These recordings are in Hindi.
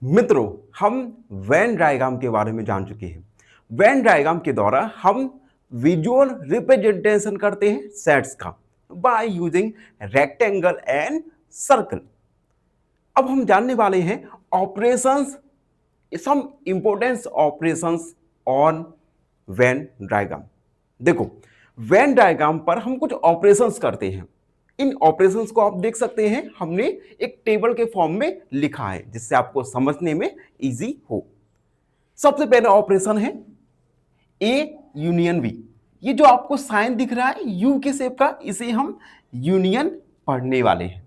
मित्रों, हम वेन डायग्राम के बारे में जान चुके हैं। वेन डायग्राम के द्वारा हम विजुअल रिप्रेजेंटेशन करते हैं सेट्स का by using rectangle and circle. अब हम जानने वाले हैं operations, some importance operations on Venn diagram. देखो, वेन डायग्राम पर हम कुछ ऑपरेशंस करते हैं। इन ऑपरेशंस को आप देख सकते हैं, हमने एक टेबल के फॉर्म में लिखा है जिससे आपको समझने में इजी हो। सबसे पहला ऑपरेशन है ए यूनियन बी। ये जो आपको साइन दिख रहा है यू के शेप का, इसे हम यूनियन पढ़ने वाले हैं।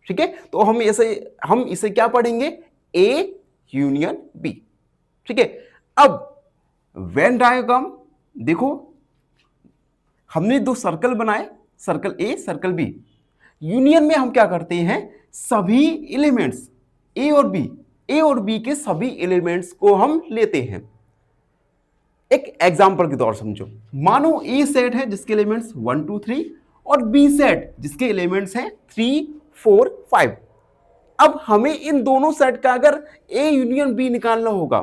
ठीक है, तो हम इसे क्या पढ़ेंगे? A union B. ठीक है, अब वेन डायग्राम देखो, हमने दो सर्कल बनाए, circle A circle B. Union में हम क्या करते हैं? सभी एलिमेंट्स ए और बी के सभी एलिमेंट्स को हम लेते हैं। एक एग्जांपल के तौर समझो, मानो ए सेट है जिसके एलिमेंट्स 1 2 3 और बी सेट जिसके एलिमेंट्स हैं 3 4 5। अब हमें इन दोनों सेट का अगर ए यूनियन बी निकालना होगा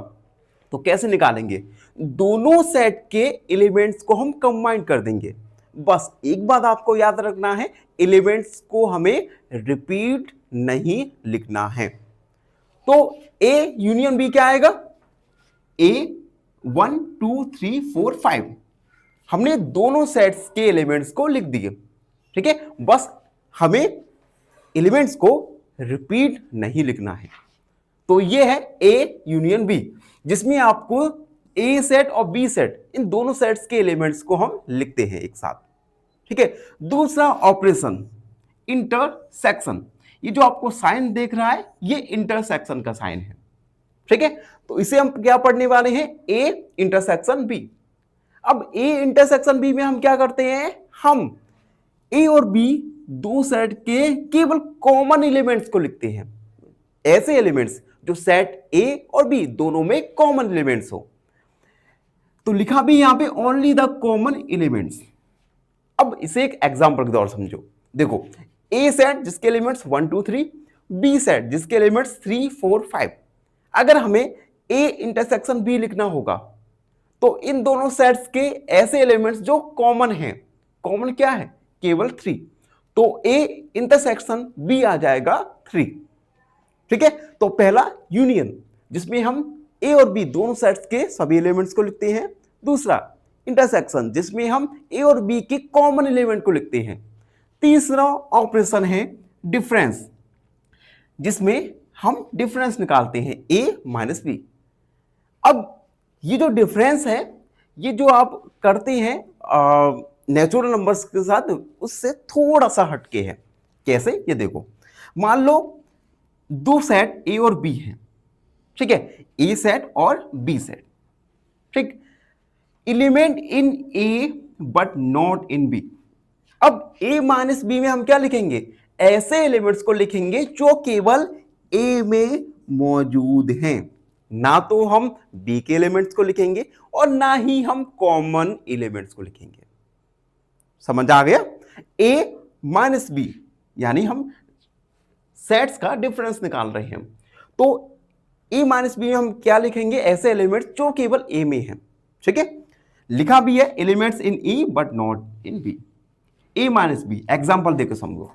तो कैसे निकालेंगे? दोनों सेट के एलिमेंट्स को हम कंबाइन कर देंगे। बस एक बात आपको याद रखना है, एलिमेंट्स को हमें रिपीट नहीं लिखना है। तो ए यूनियन बी क्या आएगा? ए 1 2 3 4 5। हमने दोनों सेट्स के एलिमेंट्स को लिख दिए। ठीक है, बस हमें एलिमेंट्स को रिपीट नहीं लिखना है। तो ये है ए यूनियन बी, जिसमें आपको ए सेट और बी सेट, इन दोनों सेट्स के एलिमेंट्स को हम लिखते हैं एक साथ। ठीक है, दूसरा ऑपरेशन इंटरसेक्शन। ये जो आपको साइन देख रहा है ये इंटरसेक्शन का साइन है। ठीक है, तो इसे हम क्या पढ़ने वाले हैं? A intersection B. अब ए इंटरसेक्शन बी में हम क्या करते हैं? हम ए और बी दो सेट के केवल कॉमन एलिमेंट्स को लिखते हैं। ऐसे एलिमेंट्स जो सेट ए और बी दोनों में कॉमन एलिमेंट्स हो। तो लिखा भी यहां पे ओनली द कॉमन एलिमेंट्स। अब इसे एक एग्जांपल के तौर समझो। देखो, ए सेट जिसके एलिमेंट्स 1 2 3, बी सेट जिसके एलिमेंट्स 3 4 5। अगर हमें ए इंटरसेक्शन बी लिखना होगा तो इन दोनों सेट्स के ऐसे एलिमेंट्स जो कॉमन हैं, कॉमन क्या है? केवल 3। तो ए इंटरसेक्शन बी आ जाएगा 3। ठीक है, तो पहला यूनियन जिसमें हम ए और बी दोनों सेट्स के सभी एलिमेंट्स को लिखते हैं। दूसरा इंटरसेक्शन जिसमें हम ए और बी के कॉमन एलिमेंट को लिखते हैं। तीसरा ऑपरेशन है डिफरेंस, जिसमें हम डिफरेंस निकालते हैं ए माइनस बी। अब ये जो डिफरेंस है, ये जो आप करते हैं नेचुरल नंबर्स के साथ, उससे थोड़ा सा हटके है। कैसे? ये देखो, मान लो दो सेट ए और बी हैं। ठीक है, ए सेट और बी सेट। ठीक, element in A but not in B. अब ए माइनस बी में हम क्या लिखेंगे? ऐसे एलिमेंट्स को लिखेंगे जो केवल ए में मौजूद हैं। ना तो हम बी के एलिमेंट्स को लिखेंगे और ना ही हम कॉमन एलिमेंट्स को लिखेंगे। समझ आ गया? ए माइनस बी यानी हम सेट्स का डिफरेंस निकाल रहे हैं। तो ए माइनस बी में हम क्या लिखेंगे? ऐसे एलिमेंट्स जो केवल ए में हैं। ठीक है, लिखा भी है elements in E but not in B. A minus B example देकर समझो।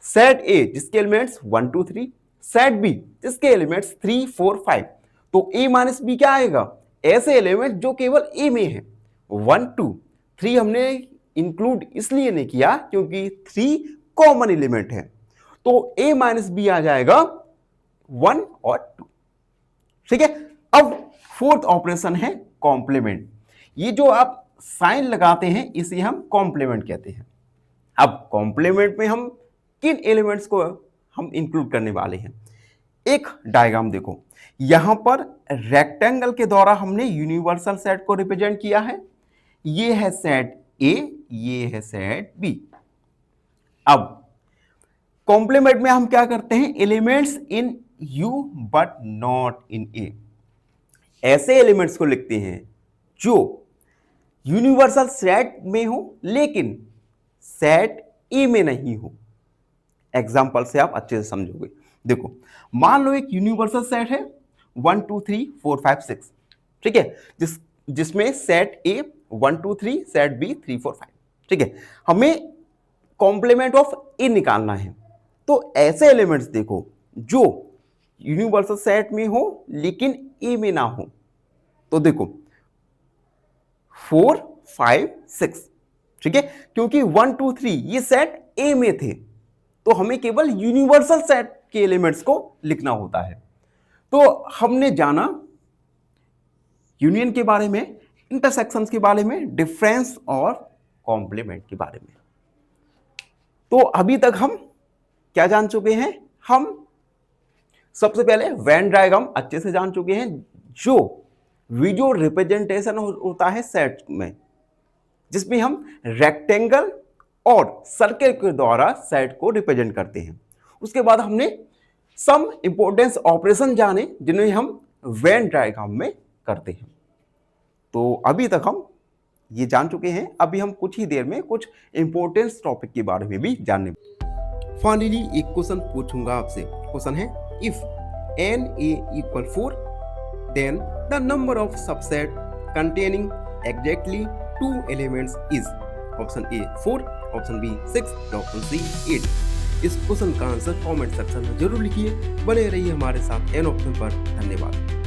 सेट ए जिसके एलिमेंट्स 1 2 3, सेट बी जिसके एलिमेंट्स 3 4 5। तो ए माइनस बी क्या आएगा? ऐसे एलिमेंट जो केवल ए में है। 1 2 3 हमने इंक्लूड इसलिए नहीं किया क्योंकि 3 कॉमन एलिमेंट है। तो ए माइनस बी आ जाएगा 1 और 2। ठीक है, अब फोर्थ ऑपरेशन है कॉम्प्लीमेंट। ये जो आप साइन लगाते हैं इसे हम कॉम्प्लीमेंट कहते हैं। अब कॉम्प्लीमेंट में हम किन एलिमेंट्स को हम इंक्लूड करने वाले हैं? एक डायग्राम देखो, यहां पर रेक्टेंगल के द्वारा हमने यूनिवर्सल सेट को रिप्रेजेंट किया है। ये है सेट ए, ये है सेट बी। अब कॉम्प्लीमेंट में हम क्या करते हैं? Elements in U but not in A. ऐसे एलिमेंट्स को लिखते हैं जो यूनिवर्सल सेट में हो लेकिन सेट ए में नहीं हो। एग्जाम्पल से आप अच्छे से समझोगे। देखो, मान लो एक यूनिवर्सल सेट है 1 2 3 4 5 6, ठीक है, जिसमें सेट ए 1 2 3, सेट बी 3 4 5, ठीक है। हमें कॉम्प्लीमेंट ऑफ ए निकालना है। तो ऐसे एलिमेंट्स देखो जो यूनिवर्सल सेट में हो लेकिन ए में ना हो। तो देखो 4 5 6, ठीक है, क्योंकि 1 2 3 ये सेट ए में थे, तो हमें केवल यूनिवर्सल सेट के एलिमेंट्स को लिखना होता है। तो हमने जाना यूनियन के बारे में, इंटरसेक्शंस के बारे में, डिफरेंस और कॉम्प्लीमेंट के बारे में। तो अभी तक हम क्या जान चुके हैं? हम सबसे पहले वेन डायग्राम अच्छे से जान चुके हैं, जो विजुअल रिप्रेजेंटेशन होता है सेट में, जिसमें हम रेक्टेंगल और सर्कल के द्वारा सेट को रिप्रेजेंट करते हैं। उसके बाद हमने सम इंपॉर्टेंस ऑपरेशन जाने, जिन्हें हम वेन डायग्राम में करते हैं। तो अभी तक हम ये जान चुके हैं। अभी हम कुछ ही देर में कुछ इंपॉर्टेंस टॉपिक के बारे में भी जानने। फाइनली एक क्वेश्चन पूछूंगा आपसे। क्वेश्चन है, if n a equal 4 then the number of subset containing exactly 2 elements is option A 4, option B 6, option C 8। इस क्वेश्चन का आंसर कमेंट सेक्शन में जरूर लिखिए। बने रहिए हमारे साथ एन ऑप्शन पर। धन्यवाद।